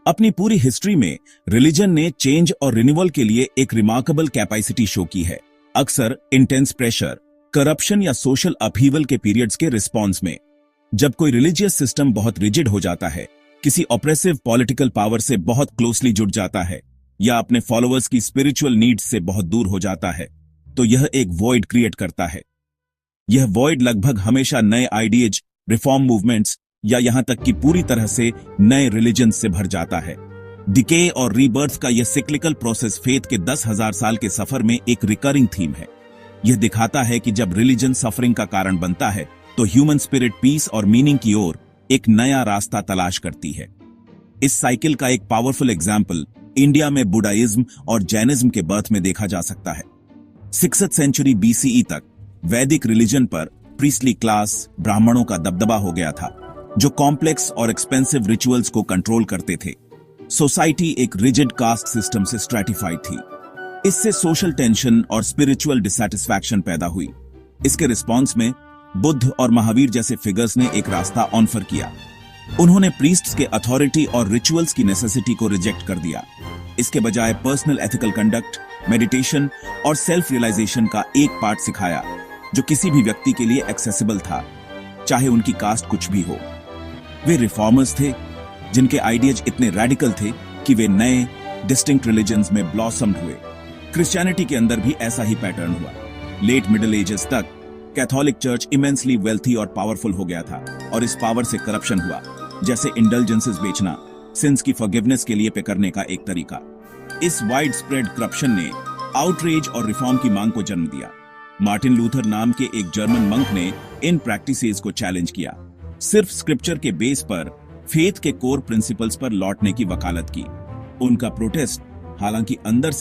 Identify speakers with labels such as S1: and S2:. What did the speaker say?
S1: अपनी पूरी हिस्ट्री में रिलीजन ने चेंज और रिन्यूअल के लिए एक रिमार्केबल कैपेसिटी शो की है, अक्सर इंटेंस प्रेशर, करप्शन या सोशल अपहीवल के पीरियड्स के रिस्पॉन्स में। जब कोई रिलीजियस सिस्टम बहुत रिजिड हो जाता है, किसी ऑप्रेसिव पॉलिटिकल पावर से बहुत क्लोजली जुड़ जाता है या अपने फॉलोअर्स की स्पिरिचुअल नीड्स से बहुत दूर हो जाता है, तो यह एक वॉइड क्रिएट करता है। यह वॉइड लगभग हमेशा नए आइडियाज, रिफॉर्म मूवमेंट्स या यहां तक कि पूरी तरह से नए रिलीजन्स से भर जाता है। डिके और रीबर्थ का यह सिक्लिकल प्रोसेस फेथ के 10,000 साल के सफर में एक रिकरिंग थीम है। यह दिखाता है कि जब रिलीजन सफरिंग का कारण बनता है तो ह्यूमन स्पिरिट पीस और मीनिंग की ओर एक नया रास्ता तलाश करती है। इस साइकिल का एक पावरफुल एग्जाम्पल इंडिया में बुद्धाइज्म और जैनिज्म के बर्थ में देखा जा सकता है। 6th सेंचुरी BCE तक वैदिक रिलीजन पर प्रीस्टली क्लास, ब्राह्मणों का दबदबा हो गया था, जो कॉम्प्लेक्स और एक्सपेंसिव रिचुअल्स को कंट्रोल करते थे। सोसाइटी एक रिजिड कास्ट सिस्टम से स्ट्रैटिफाइड थी। इससे सोशल टेंशन और स्पिरिचुअल डिसैटिस्फैक्शन पैदा हुई। इसके रिस्पॉन्स में बुद्ध और महावीर जैसे फिगर्स ने एक रास्ता ऑफर किया। उन्होंने प्रीस्ट्स के अथॉरिटी और रिचुअल्स की नेसेसिटी को रिजेक्ट कर दिया। इसके बजाय पर्सनल एथिकल कंडक्ट, मेडिटेशन और सेल्फ रियलाइजेशन का एक पार्ट सिखाया, जो किसी भी व्यक्ति के लिए एक्सेसिबल था, चाहे उनकी कास्ट कुछ भी हो। वे रिफॉर्मर्स थे जिनके आइडियाज इतने रैडिकल थे कि वे नए डिस्टिंक्ट रिलीजन्स में ब्लॉसम्ड हुए। क्रिश्चियनिटी के अंदर भी ऐसा ही पैटर्न हुआ। लेट मिडिल एजेस तक कैथोलिक चर्च इमेंसली वेल्थी और पावरफुल हो गया था, और इस पावर से करप्शन हुआ, जैसे इंडल्जेंसेस बेचना, सिंस की फॉरगिवनेस के लिए पे करने का एक तरीका। इस वाइड स्प्रेड करप्शन ने आउटरेज और रिफॉर्म की मांग को जन्म दिया। मार्टिन लूथर नाम के एक जर्मन मंक ने इन प्रैक्टिसेस को चैलेंज किया, सिर्फ स्क्रिप्चर के बेस पर फेथ के कोर प्रिंसिपल्स पर लौटने की वकालत की। उनका प्रोटेस्ट हालांकि अंदर से